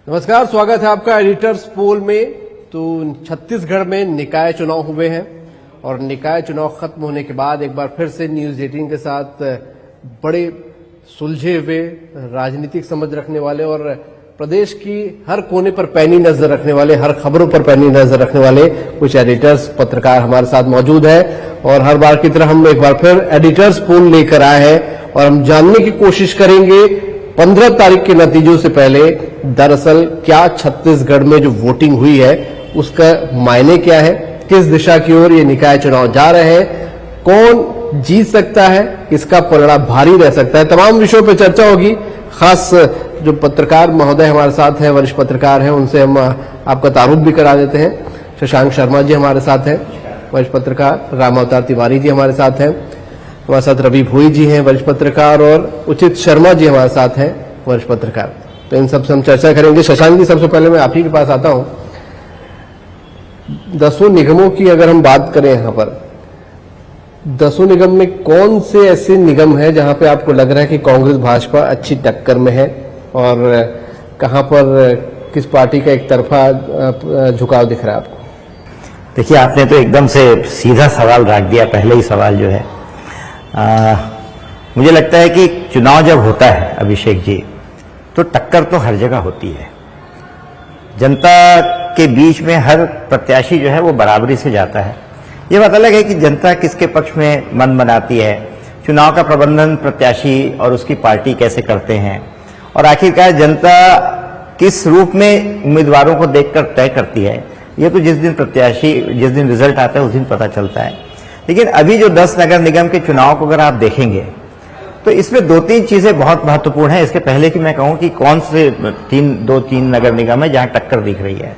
नमस्कार, स्वागत है आपका एडिटर्स पोल में। तो छत्तीसगढ़ में निकाय चुनाव हुए हैं और निकाय चुनाव खत्म होने के बाद एक बार फिर से न्यूज 18 के साथ बड़े सुलझे हुए राजनीतिक समझ रखने वाले और प्रदेश की हर कोने पर पैनी नजर रखने वाले, हर खबरों पर पैनी नजर रखने वाले कुछ एडिटर्स पत्रकार हमारे साथ मौजूद है। और हर बार की तरह हम एक बार फिर एडिटर्स पोल लेकर आए हैं और हम जानने की कोशिश करेंगे 15 तारीख के नतीजों से पहले दरअसल क्या छत्तीसगढ़ में जो वोटिंग हुई है उसका मायने क्या है, किस दिशा की ओर ये निकाय चुनाव जा रहे हैं, कौन जीत सकता है, किसका पलड़ा भारी रह सकता है, तमाम विषयों पर चर्चा होगी। खास जो पत्रकार महोदय हमारे साथ हैं, वरिष्ठ पत्रकार हैं, उनसे हम आपका तारुफ भी करा देते हैं। शशांक शर्मा जी हमारे साथ हैं, वरिष्ठ पत्रकार। राम अवतार तिवारी जी हमारे साथ हैं, हमारे साथ रवि भोई जी हैं, वरिष्ठ पत्रकार, और उचित शर्मा जी हमारे साथ हैं, वरिष्ठ पत्रकार। तो इन सबसे हम चर्चा करेंगे। शशांक जी, सबसे पहले मैं आप ही के पास आता हूं। 10 निगमों की अगर हम बात करें, यहां पर 10 निगम में कौन से ऐसे निगम है जहां पे आपको लग रहा है कि कांग्रेस भाजपा अच्छी टक्कर में है और कहां पर किस पार्टी का एक तरफा झुकाव दिख रहा है आपको? देखिए, आपने तो एकदम से सीधा सवाल रख दिया। पहले ही सवाल जो है मुझे लगता है कि चुनाव जब होता है अभिषेक जी, तो टक्कर तो हर जगह होती है। जनता के बीच में हर प्रत्याशी जो है वो बराबरी से जाता है। ये बात अलग है कि जनता किसके पक्ष में मन बनाती है, चुनाव का प्रबंधन प्रत्याशी और उसकी पार्टी कैसे करते हैं, और आखिरकार जनता किस रूप में उम्मीदवारों को देखकर तय करती है, ये तो जिस दिन रिजल्ट आता है उस दिन पता चलता है। लेकिन अभी जो 10 नगर निगम के चुनाव को अगर आप देखेंगे तो इसमें 2-3 चीजें बहुत महत्वपूर्ण हैं। इसके पहले कि मैं कहूं कि कौन से 2-3 नगर निगम है जहां टक्कर दिख रही है,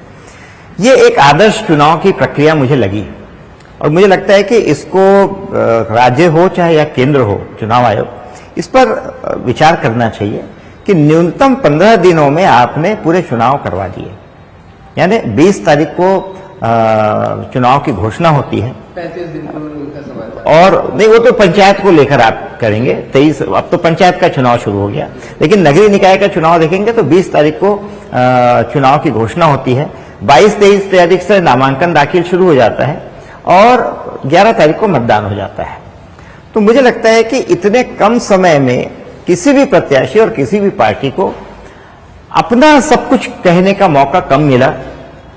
ये एक आदर्श चुनाव की प्रक्रिया मुझे लगी। और मुझे लगता है कि इसको राज्य हो चाहे या केंद्र हो, चुनाव आयोग, इस पर विचार करना चाहिए कि न्यूनतम 15 दिनों में आपने पूरे चुनाव करवा दिए। यानी 20 तारीख को चुनाव की घोषणा होती है, 35 दिन का समय, और नहीं, वो तो पंचायत को लेकर आप करेंगे। 23 अब तो पंचायत का चुनाव शुरू हो गया, लेकिन नगरीय निकाय का चुनाव देखेंगे तो 20 तारीख को चुनाव की घोषणा होती है। 22-23 तारीख से नामांकन दाखिल शुरू हो जाता है और 11 तारीख को मतदान हो जाता है। तो मुझे लगता है कि इतने कम समय में किसी भी प्रत्याशी और किसी भी पार्टी को अपना सब कुछ कहने का मौका कम मिला।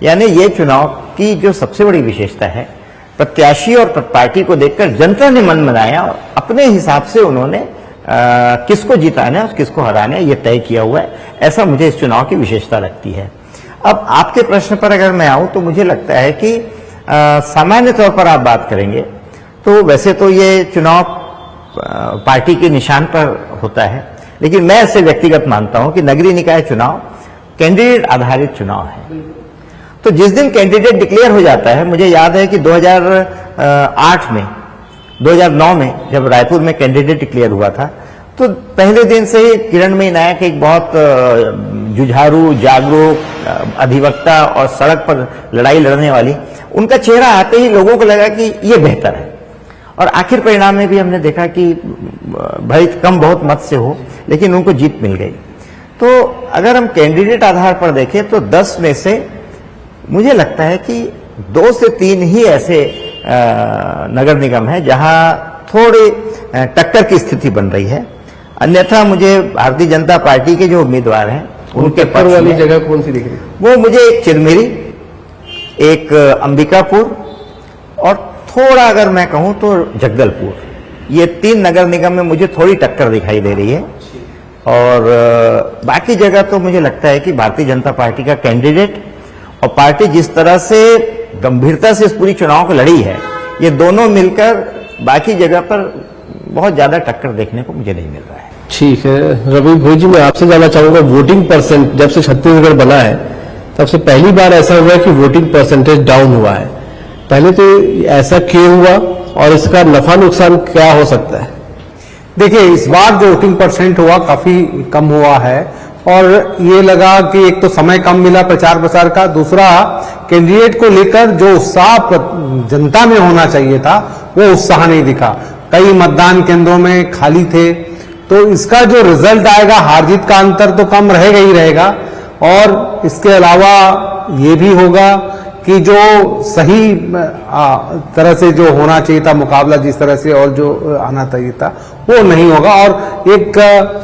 यानी ये चुनाव की जो सबसे बड़ी विशेषता है, प्रत्याशी और पार्टी को देखकर जनता ने मन बनाया और अपने हिसाब से उन्होंने किसको जिताना है और किसको हराना है ये तय किया हुआ है। ऐसा मुझे इस चुनाव की विशेषता लगती है। अब आपके प्रश्न पर अगर मैं आऊं तो मुझे लगता है कि सामान्य तौर पर आप बात करेंगे तो वैसे तो ये चुनाव पार्टी के निशान पर होता है, लेकिन मैं इसे व्यक्तिगत मानता हूं कि नगरीय निकाय चुनाव कैंडिडेट आधारित चुनाव है। तो जिस दिन कैंडिडेट डिक्लेयर हो जाता है, मुझे याद है कि 2009 में जब रायपुर में कैंडिडेट डिक्लेयर हुआ था, तो पहले दिन से ही किरणमयी नायक एक बहुत जुझारू, जागरूक अधिवक्ता और सड़क पर लड़ाई लड़ने वाली, उनका चेहरा आते ही लोगों को लगा कि ये बेहतर है। और आखिर परिणाम में भी हमने देखा कि भाई कम बहुत मत से हो, लेकिन उनको जीत मिल गई। तो अगर हम कैंडिडेट आधार पर देखें तो 10 में से मुझे लगता है कि 2 से 3 ही ऐसे नगर निगम है जहां थोड़ी टक्कर की स्थिति बन रही है। अन्यथा मुझे भारतीय जनता पार्टी के जो उम्मीदवार हैं उनके टक्कर वाली जगह कौन सी दिख रही है? वो मुझे एक चिरमिरी, एक अंबिकापुर और थोड़ा अगर मैं कहूं तो जगदलपुर, ये 3 नगर निगम में मुझे थोड़ी टक्कर दिखाई दे रही है। और बाकी जगह तो मुझे लगता है कि भारतीय जनता पार्टी का कैंडिडेट और पार्टी जिस तरह से गंभीरता से इस पूरी चुनाव को लड़ी है, ये दोनों मिलकर बाकी जगह पर बहुत ज्यादा टक्कर देखने को मुझे नहीं मिल रहा है। ठीक है रवि भोई जी, मैं आपसे जानना चाहूंगा, वोटिंग परसेंट जब से छत्तीसगढ़ बना है तब से पहली बार ऐसा हुआ है कि वोटिंग परसेंटेज डाउन हुआ है। पहले तो ऐसा क्यों हुआ और इसका नफा नुकसान क्या हो सकता है? देखिए, इस बार जो वोटिंग परसेंट हुआ काफी कम हुआ है और ये लगा कि एक तो समय कम मिला प्रचार प्रसार का, दूसरा कैंडिडेट को लेकर जो उत्साह जनता में होना चाहिए था वो उत्साह नहीं दिखा। कई मतदान केंद्रों में खाली थे, तो इसका जो रिजल्ट आएगा, हार जीत का अंतर तो कम रहेगा ही रहेगा, और इसके अलावा ये भी होगा कि जो सही तरह से जो होना चाहिए था मुकाबला, जिस तरह से और जो आना चाहिए था वो नहीं होगा। और एक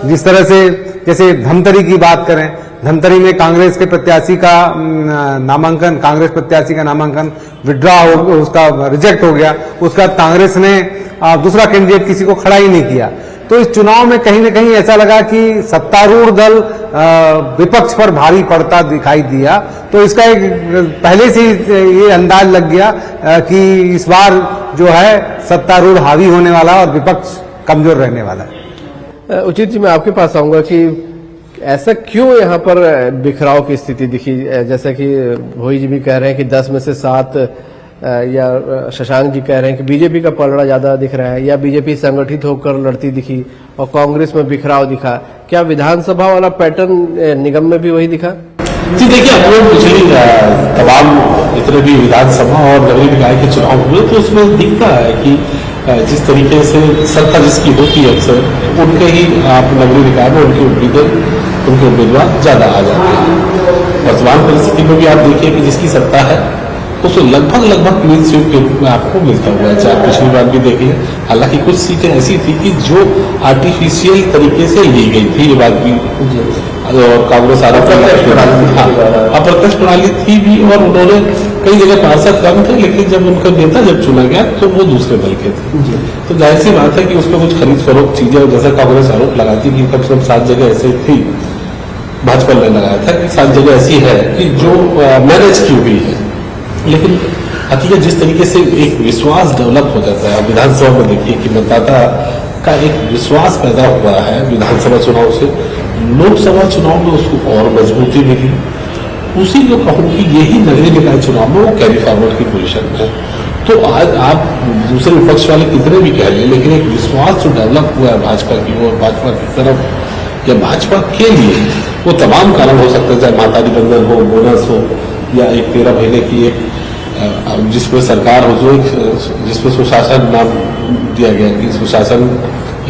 जिस तरह से जैसे धमतरी की बात करें, धमतरी में कांग्रेस के प्रत्याशी का नामांकन, कांग्रेस प्रत्याशी का नामांकन विड्रॉ हो, उसका रिजेक्ट हो गया, उसका कांग्रेस ने दूसरा कैंडिडेट किसी को खड़ा ही नहीं किया। तो इस चुनाव में कहीं न कहीं ऐसा लगा कि सत्तारूढ़ दल विपक्ष पर भारी पड़ता दिखाई दिया। तो इसका एक पहले से ये अंदाज लग गया कि इस बार जो है सत्तारूढ़ हावी होने वाला और विपक्ष कमजोर रहने वाला है। उचित जी, मैं आपके पास आऊंगा कि ऐसा क्यों यहाँ पर बिखराव की स्थिति दिखी? जैसा कि भोई जी भी कह रहे हैं कि 10 में से 7 या शशांक जी कह रहे हैं कि बीजेपी का पलड़ा ज्यादा दिख रहा है, या बीजेपी संगठित होकर लड़ती दिखी और कांग्रेस में बिखराव दिखा। क्या विधानसभा वाला पैटर्न निगम में भी वही दिखा? जी देखिए, हम लोग पिछली तमाम जितने भी विधानसभा और नगरीय निकाय के चुनाव हुए तो उसमें दिखता है कि जिस तरीके से सत्ता जिसकी होती है अक्सर उनके ही आप नगरीय निकाय में उनके उम्मीदवार ज्यादा आ जाते हैं। वर्तमान परिस्थिति में भी आप देखिए कि जिसकी सत्ता है उसको लगभग क्लीन स्वीप के रूप में आपको मिलता हुआ है। चाहे पिछली बार भी देख लें, हालांकि कुछ सीटें ऐसी थी कि जो आर्टिफिशियल तरीके से ली गई थी, ये बात भी और कांग्रेस अप्रत्यक्ष प्रणाली थी भी, और उन्होंने कई जगह पार्षद कम थे, लेकिन जब उनका नेता जब चुना गया तो वो दूसरे दल के थे। तो जाहिर सी बात है कि उसमें कुछ खरीद फरोख्त चीजें, जैसा कांग्रेस आरोप लगाती कि कम से कम 7 जगह ऐसे थी, भाजपा ने लगाया था कि 7 जगह ऐसी है कि जो मैनेज की हुई है। लेकिन हकीकत जिस तरीके से एक विश्वास डेवलप हो जाता है, विधानसभा में देखिए कि मतदाता का एक विश्वास पैदा हुआ है विधानसभा चुनाव से, लोकसभा चुनाव में उसको और मजबूती मिली। उसी को कहूँ कि यही नगरीय निकाय चुनाव में वो कैरी फॉरवर्ड की पोजीशन है। तो आज आप दूसरे विपक्ष वाले कितने भी कह लें, लेकिन एक विश्वास जो डेवलप हुआ है भाजपा की ओर, भाजपा की तरफ या भाजपा के लिए, वो तमाम कारण हो सकते हैं, चाहे माताजी बंधन हो, बोनस हो, या एक 13 महीने की एक जिसमें सरकार हो, जो एक जिसमें सुशासन नाम दिया गया कि सुशासन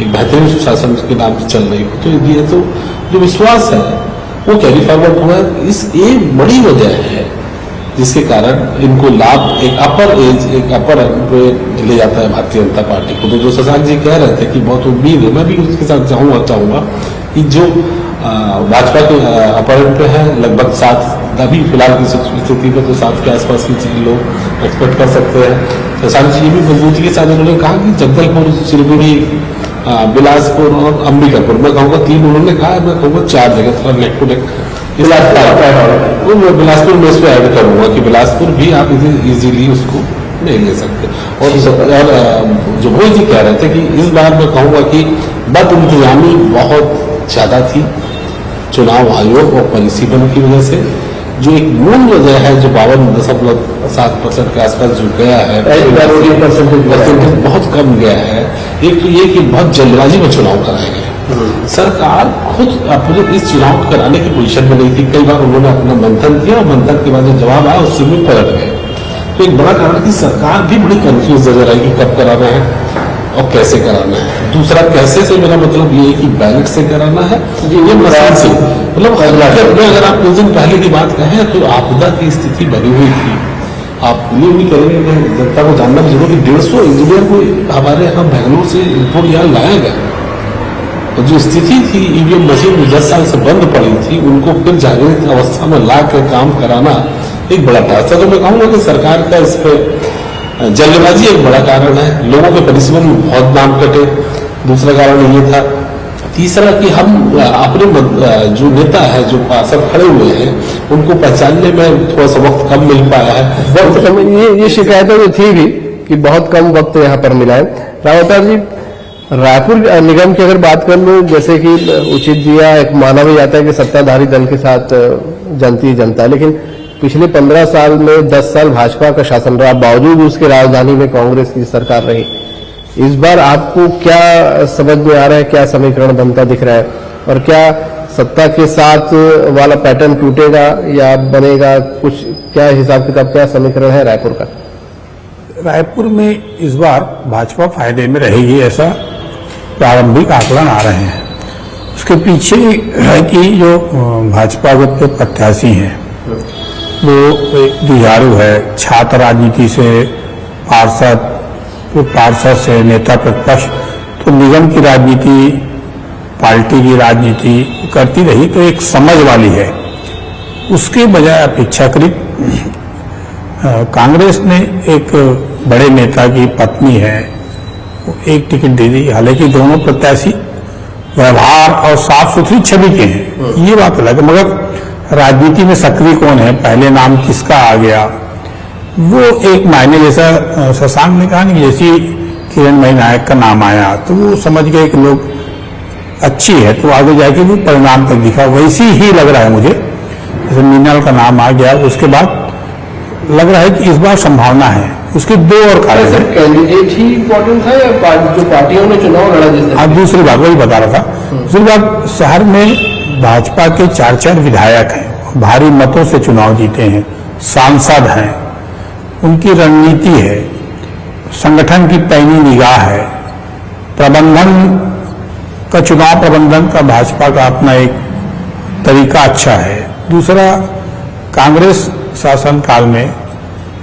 एक बेहतरीन सुशासन के नाम से चल रही हो, तो ये तो जो विश्वास है वो कैरी फॉरवर्ड हुआ है। इस एक बड़ी वजह है जिसके कारण इनको लाभ एक अपर पे ले जाता है भारतीय जनता पार्टी को। तो जो शशांक जी कह रहे थे कि बहुत उम्मीद है, मैं भी उसके साथ चाहूंगा कि जो भाजपा के अपर पे है लगभग 7, अभी फिलहाल की स्थिति में तो 7 के आसपास की चीज लोग एक्सपेक्ट कर सकते हैं। शशांक जी भी मजबूती के साथ उन्होंने कहा कि जगदलपुर, सिलगुड़ी, बिलासपुर और अंबिकापुर, मैं कहूँगा 3 उन्होंने कहा, मैं कहूँगा 4 जगह थोड़ा नेक टू नेक बिलासपुर में इस पर ऐड करूंगा कि बिलासपुर भी आप इजीली उसको नहीं ले सकते। और जो वो जी कह रहे थे कि इस बार मैं कहूँगा कि बद इंतजामी बहुत ज्यादा थी चुनाव आयोग और परिसीमन की वजह से। जो एक मूल वजह है जो 52.7% के आसपास जो गया है, परसेंटेज बहुत कम गया है। एक तो ये कि बहुत जल्दबाजी में चुनाव कराए गए, सरकार खुद अपने इस चुनाव कराने की पोजीशन में नहीं थी। कई बार उन्होंने अपना मंथन किया और मंथन के बाद जो जवाब आया उससे भी पलट गए। तो एक बड़ा कारण कि सरकार भी बड़ी कंफ्यूज नजर आई कि कब कराना है और कैसे कराना है। दूसरा, कैसे से मेरा मतलब ये है कि बैलेट से कराना है, ये मशीन से, मतलब अगर आप कुछ दिन पहले की बात कहें तो आपदा की स्थिति बनी हुई थी। आप ये भी करेंगे, जनता को जानना जरूरी, 150 इंजीनियर को हमारे यहाँ बेंगलुरु से इम्पोर्ट यहाँ लाया गया। तो जो स्थिति थी ईवीएम मशीन जो 10 साल से बंद पड़ी थी, उनको फिर जागृत अवस्था में ला कर काम कराना एक बड़ा टास्क। तो मैं कहूँगा कि सरकार का इस पर जल्दबाजी एक बड़ा कारण है। लोगों के परिश्रम में बहुत दाम कटे, दूसरा कारण ये था। तीसरा कि हम अपने जो नेता है, जो पार्षद खड़े हुए हैं, उनको पहचानने में थोड़ा सा वक्त कम मिल पाया है। ये शिकायतें तो थी भी कि बहुत कम वक्त यहाँ पर मिला है। रावतार जी, रायपुर निगम की अगर बात कर लूं, जैसे कि उचित दिया, एक माना भी जाता है कि सत्ताधारी दल के साथ जनती जनता, लेकिन पिछले 15 साल में 10 साल भाजपा का शासन रहा, बावजूद उसके राजधानी में कांग्रेस की सरकार रही। इस बार आपको क्या समझ में आ रहा है, क्या समीकरण बनता दिख रहा है, और क्या सत्ता के साथ वाला पैटर्न टूटेगा या बनेगा? कुछ क्या हिसाब किताब, क्या समीकरण है रायपुर का? रायपुर में इस बार भाजपा फायदे में रहेगी, ऐसा प्रारंभिक आकलन आ रहे हैं। उसके पीछे है कि जो भाजपा के प्रत्याशी हैं वो एक जुझारू है, छात्र राजनीति से पार्षद, फिर पार्षद से नेता प्रतिपक्ष, तो निगम की राजनीति, पार्टी की राजनीति करती रही, तो एक समझ वाली है। उसके बजाय अपेक्षाकृत कांग्रेस ने एक बड़े नेता की पत्नी है, वो एक टिकट दे दी। हालांकि दोनों प्रत्याशी व्यवहार और साफ सुथरी छवि के हैं, ये बात अलग है, मगर राजनीति में सक्रिय कौन है, पहले नाम किसका आ गया, वो एक मायने। जैसा शशांक ने कहा, जैसी किरणमयी नायक का नाम आया तो वो समझ गए कि लोग अच्छी है, तो आगे जाके वो परिणाम तक दिखा। वैसी ही लग रहा है मुझे, जैसे मीनाल का नाम आ गया, उसके बाद लग रहा है कि इस बार संभावना है। उसके दो और कारण सर, कैंडिडेट ही इम्पोर्टेंट था या जो पार्टियों ने चुनाव लड़ा? जैसे दूसरी बात वही बता रहा था। दूसरी बात, शहर में भाजपा के 4 विधायक हैं, भारी मतों से चुनाव जीते हैं, सांसद हैं, उनकी रणनीति है, संगठन की पैनी निगाह है, प्रबंधन का, चुनाव प्रबंधन का भाजपा का अपना एक तरीका अच्छा है। दूसरा, कांग्रेस शासनकाल में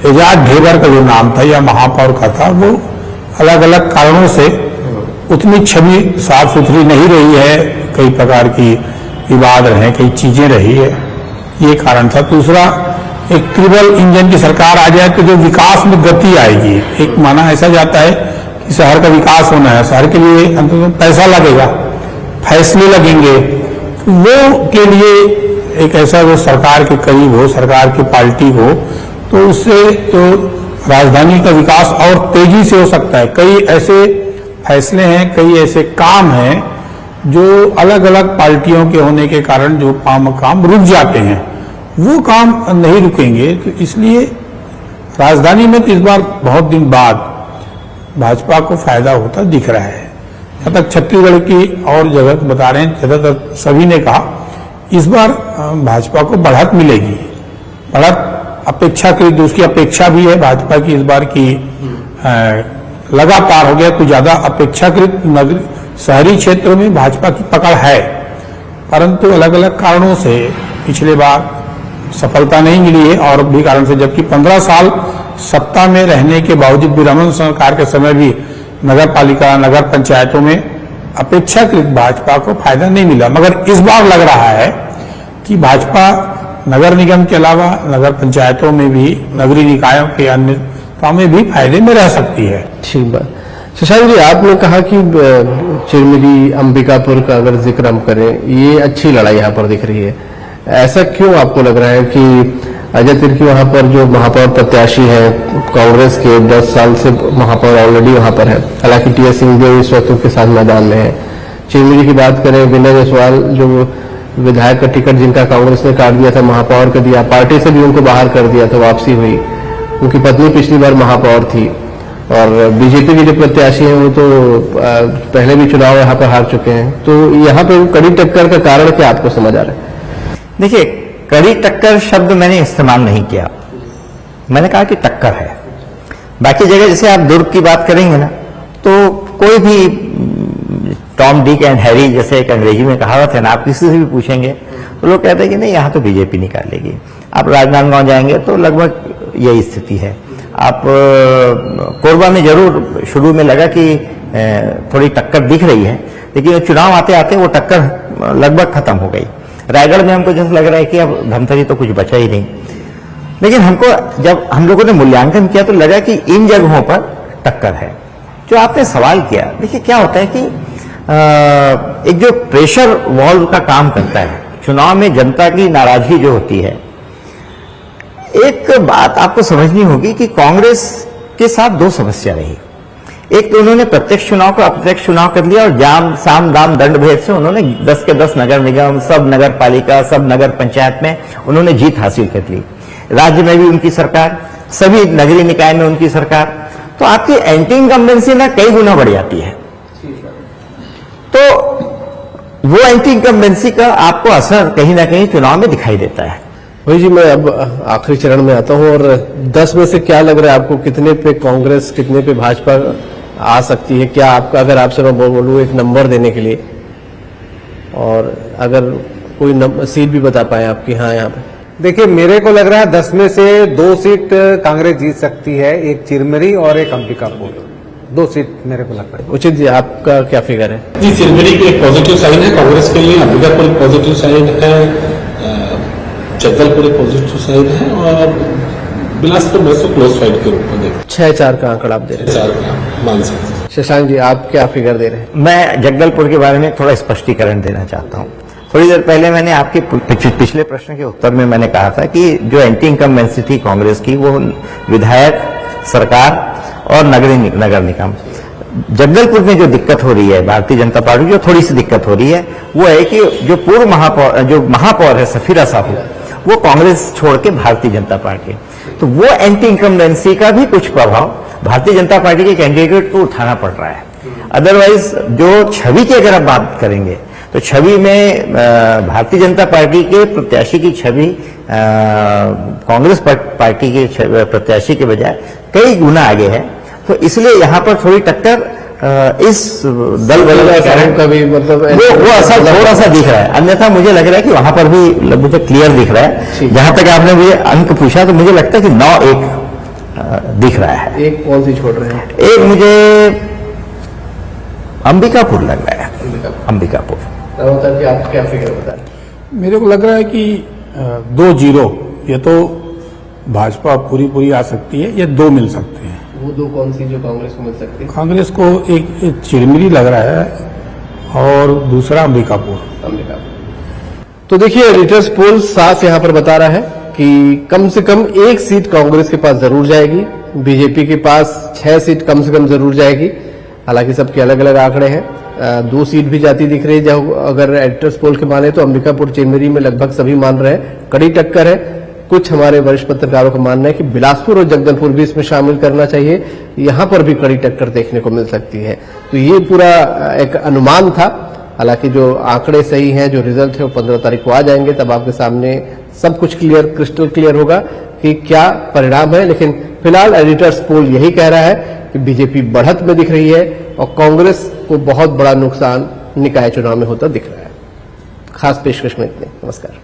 एजाज ढेबर का जो नाम था या महापौर का था, वो अलग अलग कारणों से उतनी छवि साफ सुथरी नहीं रही है, कई प्रकार की विवाद रहे, कई चीजें रही है, ये कारण था। दूसरा, एक ट्रिपल इंजन की सरकार आ जाए तो जो विकास में गति आएगी, एक माना ऐसा जाता है कि शहर का विकास होना है, शहर के लिए अंततः पैसा लगेगा, फैसले लगेंगे, वो के लिए एक ऐसा जो सरकार के करीब हो, सरकार की पार्टी हो, तो उससे तो राजधानी का विकास और तेजी से हो सकता है। कई ऐसे फैसले हैं, कई ऐसे काम हैं जो अलग अलग पार्टियों के होने के कारण जो काम रुक जाते हैं, वो काम नहीं रुकेंगे। तो इसलिए राजधानी में तो इस बार बहुत दिन बाद भाजपा को फायदा होता दिख रहा है। यहाँ तक छत्तीसगढ़ की और जगह बता रहे हैं, ज्यादातर सभी ने कहा इस बार भाजपा को बढ़त मिलेगी। बढ़त अपेक्षाकृत, उसकी अपेक्षा भी है भाजपा की इस बार की लगातार हो गया, कुछ ज्यादा अपेक्षाकृत नगर शहरी क्षेत्रों में भाजपा की पकड़ है, परंतु अलग अलग कारणों से पिछले बार सफलता नहीं मिली है, और भी कारण से, जबकि 15 साल सत्ता में रहने के बावजूद भी रमन सरकार के समय भी नगर पालिका, नगर पंचायतों में अपेक्षाकृत भाजपा को फायदा नहीं मिला। मगर इस बार लग रहा है कि भाजपा नगर निगम के अलावा नगर पंचायतों में भी, नगरीय निकायों के अन्य कामों में भी फायदे में रह सकती है। ठीक बात। शशांक जी, आपने कहा कि चिरमिरी, अंबिकापुर का अगर जिक्र हम करें, ये अच्छी लड़ाई यहाँ पर दिख रही है। ऐसा क्यों आपको लग रहा है कि अजय तिर्की वहां पर जो महापौर प्रत्याशी है कांग्रेस के, 10 साल से महापौर ऑलरेडी वहां पर है, हालांकि टीएस सिंहदेव इस वक्त उनके साथ मैदान में है। चिरमिरी की बात करें, विनय जायसवाल जो विधायक का टिकट जिनका कांग्रेस ने काट दिया था, महापौर का दिया, पार्टी से भी उनको बाहर कर दिया था, वापसी हुई। उनकी पत्नी पिछली बार महापौर थी, और बीजेपी के जो प्रत्याशी हैं वो तो पहले भी चुनाव यहाँ पर हार चुके हैं। तो यहाँ पर कड़ी टक्कर का कारण क्या आपको समझ आ रहा है? देखिए, कड़ी टक्कर शब्द मैंने इस्तेमाल नहीं किया, मैंने कहा कि टक्कर है। बाकी जगह जैसे आप दुर्ग की बात करेंगे ना, तो कोई भी टॉम, डिक एंड हैरी जैसे एक अंग्रेजी में कहावत है ना, आप किसी से भी पूछेंगे तो लोग कहते हैं कि नहीं, यहाँ तो बीजेपी निकालेगी। आप राजनांदगांव जाएंगे तो लगभग यही स्थिति है। आप कोरबा में जरूर शुरू में लगा कि थोड़ी टक्कर दिख रही है, लेकिन चुनाव आते आते वो टक्कर लगभग खत्म हो गई। रायगढ़ में हमको जैसे लग रहा है कि अब धमतरी तो कुछ बचा ही नहीं, लेकिन हमको जब हम लोगों ने मूल्यांकन किया तो लगा कि इन जगहों पर टक्कर है। जो आपने सवाल किया, देखिए क्या होता है कि एक जो प्रेशर वॉल्व का काम करता है चुनाव में, जनता की नाराजगी जो होती है, एक बात आपको समझनी होगी कि कांग्रेस के साथ दो समस्या रही। एक तो उन्होंने प्रत्यक्ष चुनाव को अप्रत्यक्ष चुनाव कर लिया, और जाम साम दाम दंड भेद से उन्होंने 10 के 10 नगर निगम, सब नगर पालिका, सब नगर पंचायत में उन्होंने जीत हासिल कर ली। राज्य में भी उनकी सरकार, सभी नगरीय निकाय में उनकी सरकार, तो आपकी एंटी इनकम्बेंसी ना कई गुना बढ़ जाती है। तो वो एंटी इनकम्बेंसी का आपको असर कहीं ना कहीं चुनाव में दिखाई देता है। वही जी, मैं अब आखिरी चरण में आता हूं, और 10 में से क्या लग रहा है आपको, कितने पे कांग्रेस, कितने पे भाजपा आ सकती है? क्या आपका, अगर आपसे मैं बोलूं एक नंबर देने के लिए? और अगर कोई सीट भी बता पाए आपकी हाँ यहाँ पे। देखिए, मेरे को लग रहा है 10 में से 2 सीट कांग्रेस जीत सकती है, एक चिरमिरी और एक अंबिकापुर। 2 सीट मेरे को लगता है। उचित जी, आपका क्या फिगर है? जी, चिरमिरी की एक पॉजिटिव साइन है कांग्रेस के लिए, अंबिकापुर एक पॉजिटिव साइन है, जगदलपुर एक पॉजिटिव साइन है और बिलासपुर में तो क्लोज फाइट के रूप में देखते 6-4 का आंकड़ा आप दे रहे हैं, 4 का मान सकते हैं। शशांक जी, आप क्या फिगर दे रहे हैं? मैं जगदलपुर के बारे में थोड़ा स्पष्टीकरण देना चाहता हूं। थोड़ी देर पहले मैंने आपके पिछले प्रश्न के उत्तर में मैंने कहा था कि जो एंटी इनकम्बेंसी थी कांग्रेस की, वो विधायक, सरकार और नगर निगम। जगदलपुर में जो दिक्कत हो रही है भारतीय जनता पार्टी की, जो थोड़ी सी दिक्कत हो रही है, वो है कि जो पूर्व महापौर है सफीरा साहू, वो कांग्रेस छोड़ के भारतीय जनता पार्टी, तो वो एंटी इनकम्बेंसी का भी कुछ प्रभाव भारतीय जनता पार्टी के कैंडिडेट को उठाना पड़ रहा है। अदरवाइज जो छवि की अगर आप बात करेंगे तो छवि में भारतीय जनता पार्टी के प्रत्याशी की छवि कांग्रेस पार्टी के प्रत्याशी के बजाय कई गुना आगे है। तो इसलिए यहां पर थोड़ी टक्कर इस दल बदल के कारण का भी मतलब वो असर थोड़ा सा दिख रहा है। अन्यथा मुझे लग रहा है कि वहां पर भी मुझे क्लियर दिख रहा है। जहां तक आपने मुझे अंक पूछा तो मुझे लगता है कि 9-1 दिख रहा है। एक कौन सी छोड़ रहे हैं? एक मुझे अंबिकापुर लग रहा है। अंबिकापुर। कि आप क्या फिगर बता रहे हैं? मेरे को लग रहा है कि 2-0 ये तो भाजपा पूरी आ सकती है, ये 2 मिल सकते हैं। वो 2 कौन सी जो कांग्रेस को मिल सकती है? कांग्रेस को एक चिरमिरी लग रहा है और दूसरा अंबिकापुर। तो देखिए, एडिटर्स पोल साफ यहां पर बता रहा है कि कम से कम 1 सीट कांग्रेस के पास जरूर जाएगी, बीजेपी के पास 6 सीट कम से कम जरूर जाएगी। हालांकि सबके अलग अलग आंकड़े हैं। 2 सीट भी जाती दिख रही है। जब अगर एडिटर्स पोल के माने तो अंबिकापुर चिरमिरी में लगभग सभी मान रहे हैं कड़ी टक्कर है। कुछ हमारे वरिष्ठ पत्रकारों का मानना है कि बिलासपुर और जगदलपुर भी इसमें शामिल करना चाहिए, यहां पर भी कड़ी टक्कर देखने को मिल सकती है। तो ये पूरा एक अनुमान था। हालांकि जो आंकड़े सही हैं, जो रिजल्ट है वो 15 तारीख को आ जाएंगे, तब आपके सामने सब कुछ क्रिस्टल क्लियर होगा कि क्या परिणाम है। लेकिन फिलहाल एडिटर्स पोल यही कह रहा है कि बीजेपी बढ़त में दिख रही है और कांग्रेस को बहुत बड़ा नुकसान निकाय चुनाव में होता दिख रहा है। खास पेशकश में इतने। नमस्कार।